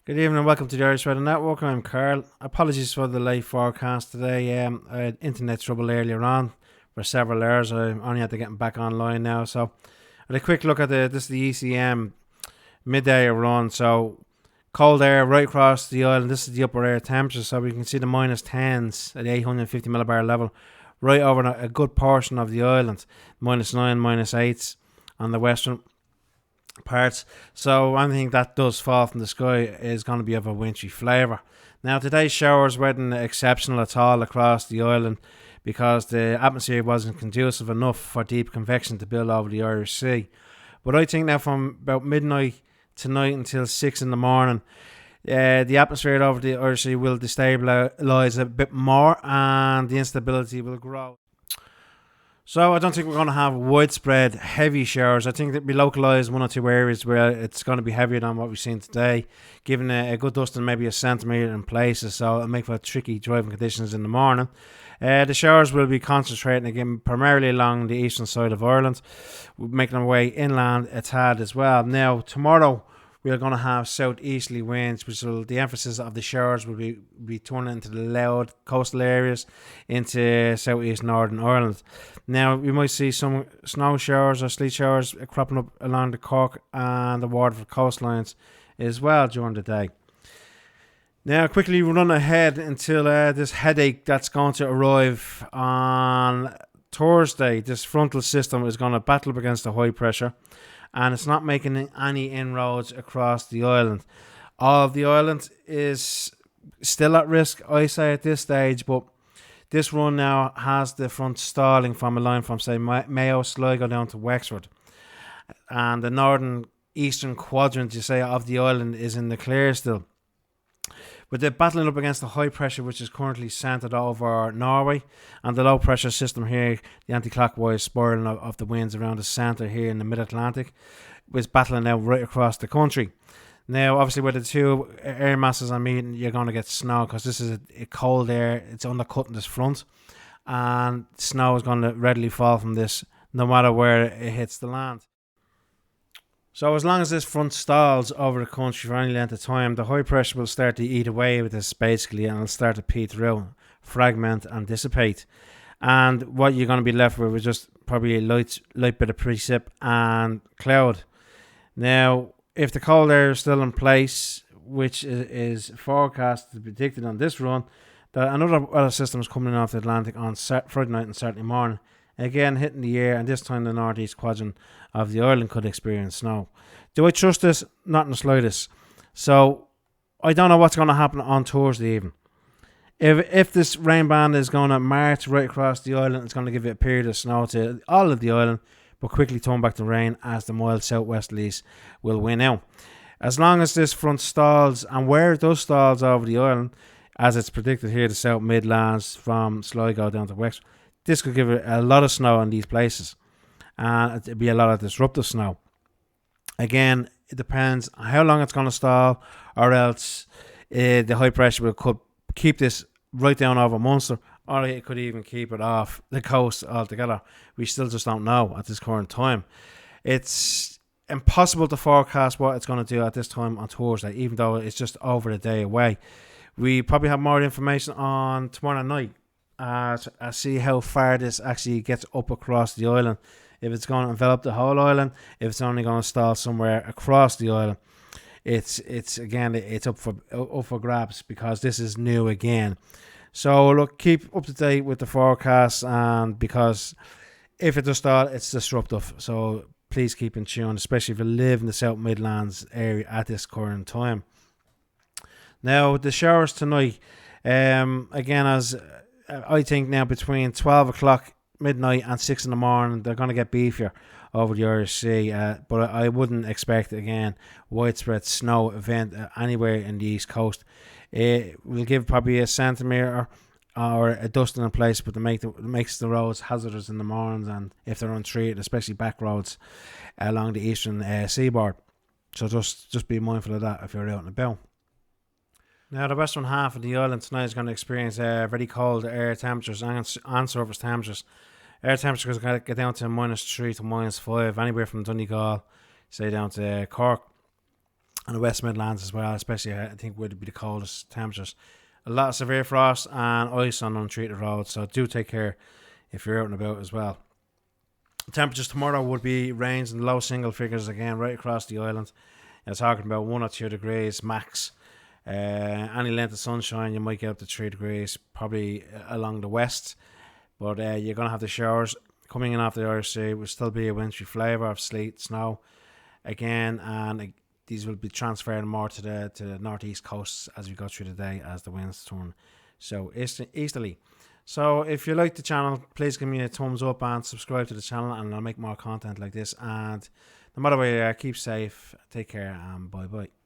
Good evening and welcome to the Irish Weather Network. I'm Carl. Apologies for the late forecast today. I had internet trouble earlier on for several hours. I only had to get back online now. So I had a quick look at this is the ECM midday run. So cold air right across the island. This is the upper air temperature. So we can see the minus 10s at the 850 millibar level right over a good portion of the island. Minus 9, minus 8s on the western parts. So anything that does fall from the sky is going to be of a wintry flavour. Now today's showers weren't exceptional at all across the island because the atmosphere wasn't conducive enough for deep convection to build over the Irish Sea. But I think now from about midnight tonight until 6 in the morning, the atmosphere over the Irish Sea will destabilise a bit more and the instability will grow. So I don't think we're going to have widespread heavy showers. I think there'll be localised one or two areas where it's going to be heavier than what we've seen today, given a good dust and maybe a centimetre in places. So it'll make for tricky driving conditions in the morning. The showers will be concentrating again primarily along the eastern side of Ireland, making their way inland a tad as well. Now tomorrow we're going to have southeasterly winds, which will the emphasis of the showers will be turning into the loud coastal areas into southeast northern Ireland. Now we might see some snow showers or sleet showers cropping up along the Cork and the Waterford coastlines as well during the day. Now quickly run ahead until this headache that's going to arrive on Thursday. This frontal system is going to battle up against the high pressure, and it's not making any inroads across the island. All of the island is still at risk, I say, at this stage, but this run now has the front stalling from a line from, say, Mayo, Sligo down to Wexford. And the northern eastern quadrant, you say, of the island is in the clear still. But they're battling up against the high pressure, which is currently centred over Norway, and the low pressure system here, the anti-clockwise spiraling of the winds around the centre here in the mid-Atlantic, is battling now right across the country. Now, obviously, where the two air masses are meeting, you're going to get snow because this is a cold air. It's undercutting this front, and snow is going to readily fall from this no matter where it hits the land. So as long as this front stalls over the country for any length of time, the high pressure will start to eat away with this basically, and it'll start to peter out, fragment and dissipate. And what you're going to be left with is just probably a light bit of precip and cloud. Now, if the cold air is still in place, which is forecast to be predicted on this run, that another weather system is coming in off the Atlantic on Friday night and Saturday morning, again hitting the air, and this time the northeast quadrant of the island could experience snow. Do I trust this? Not in the slightest. So I don't know what's going to happen on Thursday even. If this rain band is going to march right across the island, it's going to give it a period of snow to all of the island, but quickly turn back to rain as the mild southwesterlies will win out. As long as this front stalls, and where it does stalls over the island, as it's predicted here, the South Midlands from Sligo down to Wexford, this could give it a lot of snow in these places, and it'd be a lot of disruptive snow. Again, it depends on how long it's going to stall, or else the high pressure will keep this right down over Munster, or it could even keep it off the coast altogether. We still just don't know at this current time. It's impossible to forecast what it's going to do at this time on Thursday, even though it's just over a day away. We probably have more information on tomorrow night. I see how far this actually gets up across the island. If it's going to envelop the whole island, if it's only going to stall somewhere across the island, it's up for grabs because this is new again. So look, keep up to date with the forecast, and because if it does stall, it's disruptive. So please keep in tune, especially if you live in the South Midlands area at this current time. Now the showers tonight, again, as I think now between 12 o'clock midnight and 6 in the morning, they're going to get beefier over the Irish Sea, but I wouldn't expect again widespread snow event anywhere in the east coast. It will give probably a centimetre or a dusting in place, but it makes the roads hazardous in the mornings, and if they're untreated, especially back roads along the eastern seaboard. So just be mindful of that if you're out and about. Now, the western half of the island tonight is going to experience very cold air temperatures and surface temperatures. Air temperatures are going to get down to -3 to -5, anywhere from Donegal, say down to Cork. and the West Midlands as well, especially I think would be the coldest temperatures. A lot of severe frost and ice on untreated roads, so do take care if you're out and about as well. Temperatures tomorrow would be rains and low single figures again right across the island. You're talking about 1 or 2 degrees max. Any length of sunshine, you might get up to 3 degrees, probably along the west. But you're going to have the showers coming in off the Irish Sea. Will still be a wintry flavour of sleet, snow again, and these will be transferring more to the northeast coasts as we go through the day as the winds turn so easterly. So if you like the channel, please give me a thumbs up and subscribe to the channel, and I'll make more content like this. And no matter where you are, keep safe, take care, and bye bye.